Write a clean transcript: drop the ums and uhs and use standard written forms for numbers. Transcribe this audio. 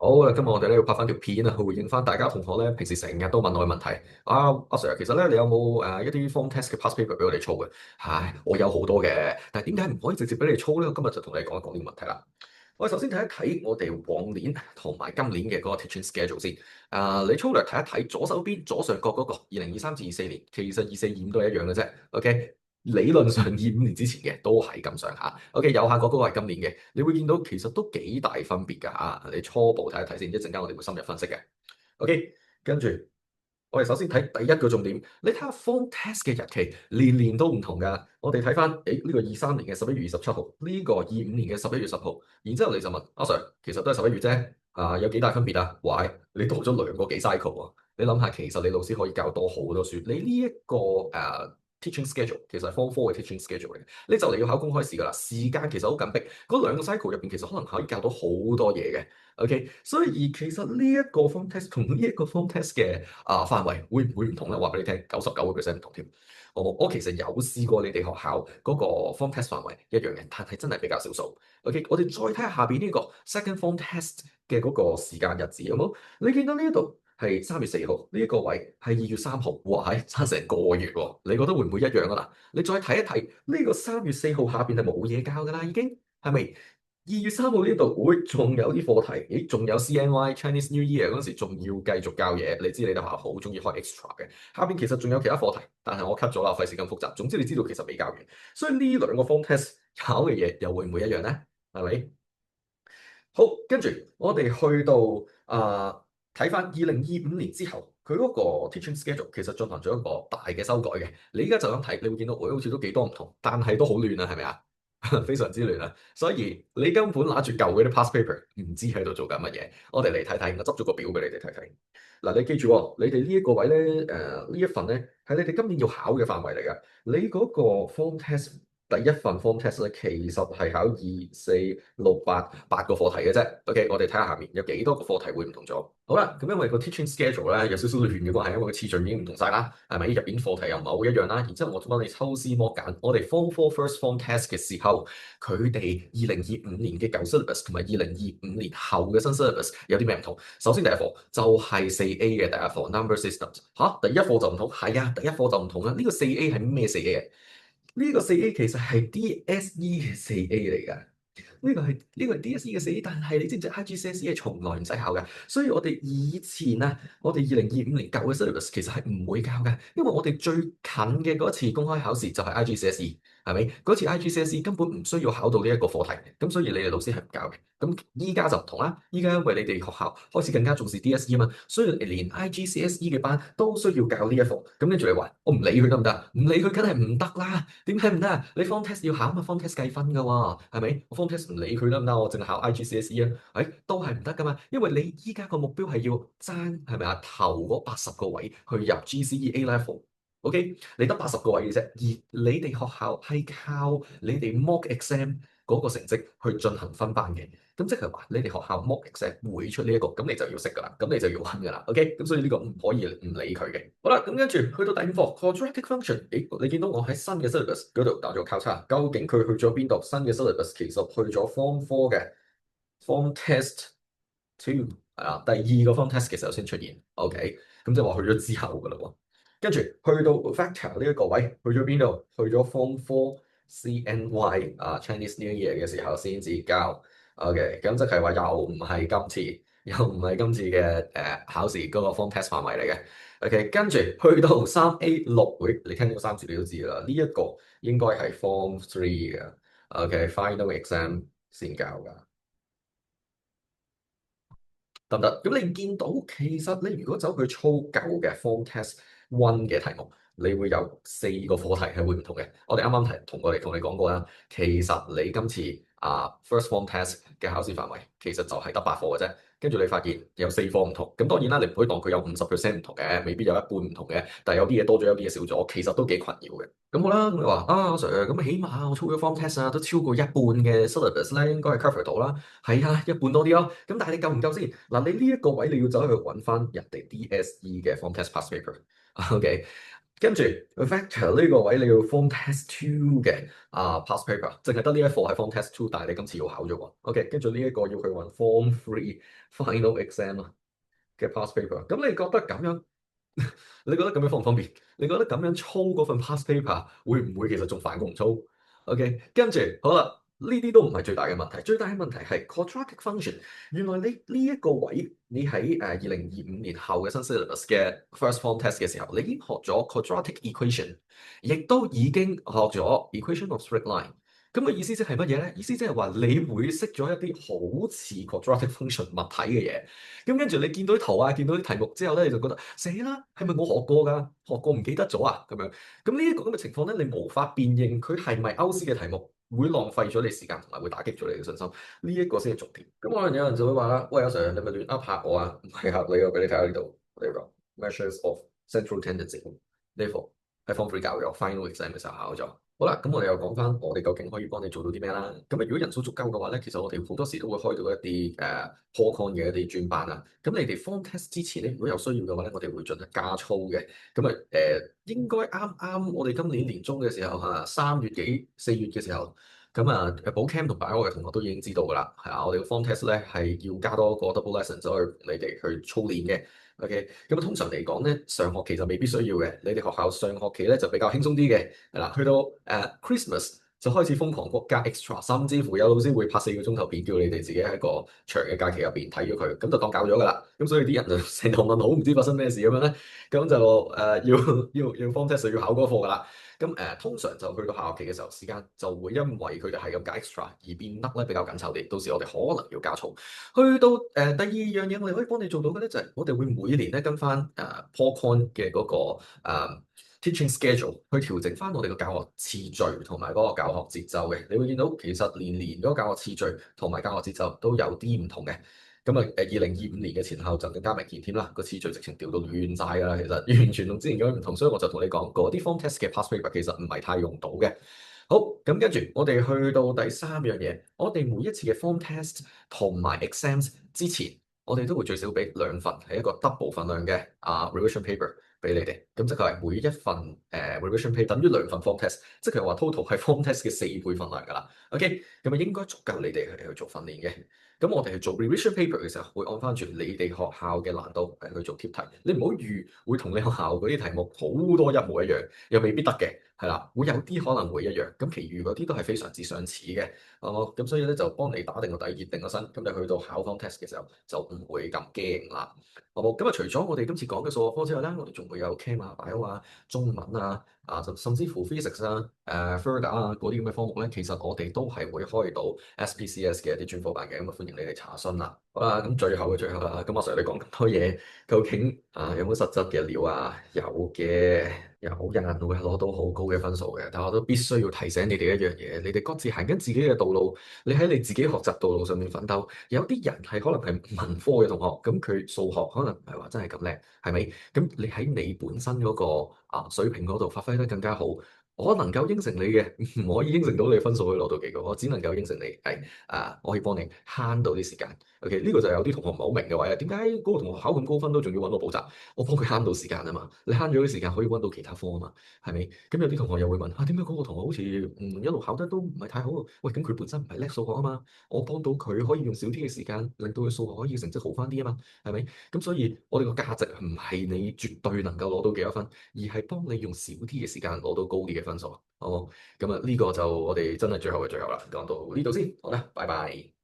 好啦，今日我哋咧要拍翻條片啊，去回應翻大家同學咧平時成日都問我嘅問題。阿 Sir，其實咧你有冇一啲 form test 嘅 past paper 俾我哋操嘅？唉，我有好多嘅，但係點解唔可以直接俾你操咧？我今日就同你講一講呢個問題啦。我哋首先睇一睇我哋往年同埋今年嘅嗰個 teaching schedule 先。你粗略睇一睇左手邊左上角嗰個2023至24年，其實24、25都係一樣嘅啫。OK，理論上25年之前嘅都係咁上下。OK，右下角嗰個係今年嘅，你會見到其實都幾大分別㗎嚇。你初步睇一睇先，一陣間我哋會深入分析嘅。OK，跟住我哋首先睇第一個重點，你睇下 form test 嘅日期年年都唔同㗎。我哋睇翻，呢個23年嘅11月27號，呢個25年嘅11月10號，然之後你就問阿 Sir，其實都係11月啫，有幾大分別啊？喂，你讀咗兩個幾 cycle 喎？你諗下，其實你老師可以教多好多書，你呢一個teaching schedule 其實係 form 4嘅 teaching schedule 嚟嘅，你就嚟要考公開試㗎啦，時間其實好緊迫，嗰兩個 cycle 入邊其實可能可以教到好多嘢嘅。OK，所以而其實呢一個 form test 同呢一個 form test 嘅範圍會唔會唔同咧？話俾你聽，99%唔同添。我其實有試過你哋學校嗰個 form test 範圍一樣嘅，但係真係比較少數。OK，我哋再睇下下邊呢個 second form test 嘅嗰個時間日子，好冇？你見到呢一度係3月4號，呢一個位係2月3號，哇，係差成個月喎！你覺得會唔會一樣啊？嗱，你再睇一睇呢個3月4號下邊係冇嘢教㗎啦，已經係咪？2月3號呢度會仲有啲課題，咦？仲有 CNY Chinese New Year 嗰陣時，仲要繼續教嘢。你知你哋學校好中意開 extra 嘅，下邊其實仲有其他課題，但係我 cut 咗啦，費事咁複雜。總之你知道其實未教完，所以呢兩個 form test 考嘅嘢又會唔會一樣呢？係咪？好，跟住我哋去到睇翻2025年之後，佢嗰個 teaching schedule 其實進行咗一個大嘅修改嘅。你而家就咁睇，你會見到，好似都幾多唔同，但係都好亂啊，係咪啊？非常之亂啊！所以你根本拿住舊嗰啲 past paper，唔知喺度做緊乜嘢。我哋嚟睇睇，我執咗個表俾你哋睇睇。嗱，你記住喎，你哋呢一個位咧，呢一份咧係你哋今年要考嘅範圍嚟㗎。你嗰個 form test 第一份 form test 咧，其實係考2、4、6、8個課題嘅啫。OK，我哋睇下下面有幾多個課題會唔同咗。好啦，咁因為個 teaching schedule 咧有少少亂嘅關係，因為個次序已經唔同晒啦，係咪？入邊課題又唔係好一樣啦。然之後我幫你抽絲剝繭，我哋 form four first form test 嘅時候，佢哋2025年嘅舊 syllabus 同埋2025年後嘅新 syllabus 有啲咩唔同？首先第一課就係4A 嘅第一課 number systems 嚇，第一課就唔同，係啊，第一課就唔同啦。呢個 4A 係咩 4A 啊？呢個 4A 其實係 DSE 嘅 4A 嚟㗎。呢個係 DSE 嘅 4A，但係你知唔知 IGCSE 係從來唔使考嘅，所以我哋以前啊，我哋2025年舊嘅 syllabus 其實係唔會教嘅，因為我哋最近嘅嗰次公開考試就係 IGCSE，係咪？嗰次 IGCSE 根本唔需要考到呢一個課題，咁所以你哋老師係唔教嘅。咁依家就唔同啦，依家因為你哋學校開始更加重視 DSE 啊嘛，所以連 IGCSE 嘅班都需要教呢一課。咁跟住你話我唔理佢得唔得？唔理佢梗係唔得啦。點解唔得啊？你 form test 要考嘛，form test 計分噶喎，係咪？我 form test 唔理佢得唔得？我淨係考 IGCSE 啊，都係唔得噶嘛。因為你依家個目標係要爭係咪啊？頭嗰80個位去入 GCE A level。OK，你得80個位嘅啫，而你哋學校係靠你哋 mock exam 嗰個成績去進行分班嘅。咁即係話你哋學校 mock exam 會出呢一個，咁你就要識噶啦，咁你就要溫噶啦，OK？咁所以呢個唔可以唔理佢嘅。好啦，咁跟住去到第5課 quadratic function，你見到我喺新嘅 syllabus 嗰度打咗交叉，究竟佢去咗邊度？新嘅 syllabus 其實去咗 form 4嘅 form test two 係啦，第二個 form test 嘅時候先出現，OK？咁即係話去咗之後噶啦喎。跟住去到 factor 呢一個位，去咗邊度？去咗 form 4 CNY Chinese New Year 嘅時候先至交。OK，咁即係話又唔係今次嘅考試嗰個 form test 範圍嚟嘅。OK，跟住去到3A6，你聽到3字你都知啦，呢一個應該係 form 3嘅。OK，final exam 先交㗎，得唔得？咁你見到其實你如果走去操舊嘅 form test one 嘅題目，你會有4個課題係會唔同嘅。我哋啱啱同你講過啦，其實你今次first form test 嘅考試範圍其實就係得8課嘅啫。跟住你發現有4課唔同，咁當然啦，你唔可以當佢有50%唔同嘅，未必有一半唔同嘅。但係有啲嘢多咗，有啲嘢少咗，其實都幾困擾嘅。咁好啦，咁你話Sir，咁起碼我操咗 form test 都超過一半嘅 syllabus 咧，應該係 cover 到啦。係啊，一半多啲咯。咁但係你夠唔夠先？嗱，你呢一個位你要走去揾翻人哋 DSE 嘅 form test past paper。OK，跟住 vector 呢個位你要 form test two 嘅past paper，淨係得呢一課係 form test two，但係你今次要考咗喎。OK，跟住呢一個要去揾 form three final exam 嘅 past paper。咁你覺得咁樣？你覺得咁樣方唔方便？你覺得咁樣操嗰份 past paper 會唔會其實仲煩過唔操？OK，跟住好啦，呢啲都唔係最大嘅問題，最大嘅問題係 quadratic function。原來你呢一個位，你喺2025年後嘅新 syllabus 嘅 first form test 嘅時候，你已經學咗 quadratic equation，亦都已經學咗 equation of straight line。咁嘅意思即係乜嘢咧？意思即係話你會識咗一啲好似 quadratic function 物體嘅嘢。咁跟住你見到啲圖啊，見到啲題目之後咧，你就覺得死啦，係咪我學過㗎？學過唔記得咗啊？咁樣咁呢一個咁嘅情況咧，你無法辨認佢係咪歐思嘅題目，會浪費咗你時間同埋會打擊咗你嘅信心。呢一個先係重點。咁可能有人就會話啦，喂，阿 Sir，你咪亂噏嚇我啊？唔係嚇你啊，俾你睇下呢度呢個 measures of central tendency 呢課喺 Form 3教咗 final exam 嘅時候考咗。好啦，咁我哋又講翻，我哋究竟可以幫你做到啲咩啦？咁如果人數足夠嘅話咧，其實我哋好多時都會開到一啲PowerCon 嘅一啲專班啊。咁你哋 form test 之前咧，如果有需要嘅話咧，我哋會進行加操嘅。咁應該啱啱我哋今年年中嘅時候嚇，3月幾4月嘅時候，咁保 Cam 同擺我嘅同學都已經知道㗎啦。係啊，我哋嘅 form test 咧係要加多個 double lesson 走去你哋去操練嘅。OK，咁通常嚟講咧，上學期就未必需要嘅。你哋學校上學期咧就比較輕鬆啲嘅，係啦。去到Christmas 就開始瘋狂加 extra，甚至乎有老師會拍4個鐘頭片，叫你哋自己喺個長嘅假期入邊睇咗佢，咁就當教咗㗎啦。咁所以啲人就成堂問好，唔知發生咩事咁樣咧，咁就要 form test 要考嗰課㗎啦。咁通常就去到下學期嘅時候，時間就會因為佢哋係咁加 extra 而變得咧比較緊湊啲。到時我哋可能要加操。去到第二樣嘢，我哋可以幫你做到嘅咧，就係我哋會每年咧跟翻PowerCon 嘅嗰個teaching schedule 去調整翻我哋個教學次序同埋嗰個教學節奏嘅。你會見到其實年年嗰個教學次序同埋教學節奏都有啲唔同嘅。咁2025年嘅前後就更加明顯添啦，個次序直情調到亂晒㗎啦，其實完全同之前咁樣唔同，所以我就同你講，嗰啲 form test 嘅 past paper 其實唔係太用到嘅。好，咁跟住我哋去到第三樣嘢，我哋每一次嘅 form test 同埋 exams 之前，我哋都會最少俾2份係一個 double 份量嘅revision paper 俾你哋。咁即係每一份revision paper 等於2份 form test，即係話 total 係 form test 嘅4倍份量㗎啦。OK，咁啊應該足夠你哋去做訓練嘅。咁我哋去做 revision paper 嘅時候，會按翻住你哋學校嘅難度去做貼題。你唔好預會同你學校嗰啲題目好多一模一樣，又未必得嘅，係啦，會有啲可能會一樣。咁其餘嗰啲都係非常之相似嘅。咁所以咧就幫你打定個底，熱定個身。咁你去到考 form test 嘅時候就唔會咁驚啦。好冇？咁除咗我哋今次講嘅數學科之外咧，我哋仲會有 Chem 啊、Bio 啊、中文啊。甚至乎 physics 啊、further 啊嗰啲咁嘅科目咧，其實我哋都係會開到 SPCS 嘅一啲專科班嘅，咁歡迎你哋查詢啦。好啦，咁最後嘅最後啦，咁阿 Sir 你講咁多嘢，究竟有冇實質嘅料啊？有嘅，有人會攞到好高嘅分數嘅，但我都必須要提醒你哋一樣嘢，你哋各自行緊自己嘅道路，你喺你自己學習道路上面奮鬥。有啲人係可能係文科嘅同學，咁佢數學可能唔係話真係咁叻，係咪？咁你喺你本身嗰個水平嗰度發揮得更加好，我能夠應承你嘅，唔可以應承到你分數可以攞到幾高，我只能夠應承你係我可以幫你慳到啲時間。OK，呢個就有啲同學唔係好明嘅位啊，點解嗰個同學考咁高分都仲要揾我補習？我幫佢慳到時間啊嘛，你慳咗啲時間可以揾到其他科啊嘛，係咪？咁有啲同學又會問點解嗰個同學好似一路考得都唔係太好？喂，咁佢本身唔係叻數學啊嘛，我幫到佢可以用少啲嘅時間，令到佢數學可以成績好翻啲啊嘛，係咪？咁所以我哋個價值唔係你絕對能夠攞到幾多分，而係幫你用少啲嘅時間攞到高啲嘅分數，好冇？咁呢個就我哋真係最後嘅最後啦，講到呢度先，好啦，拜拜。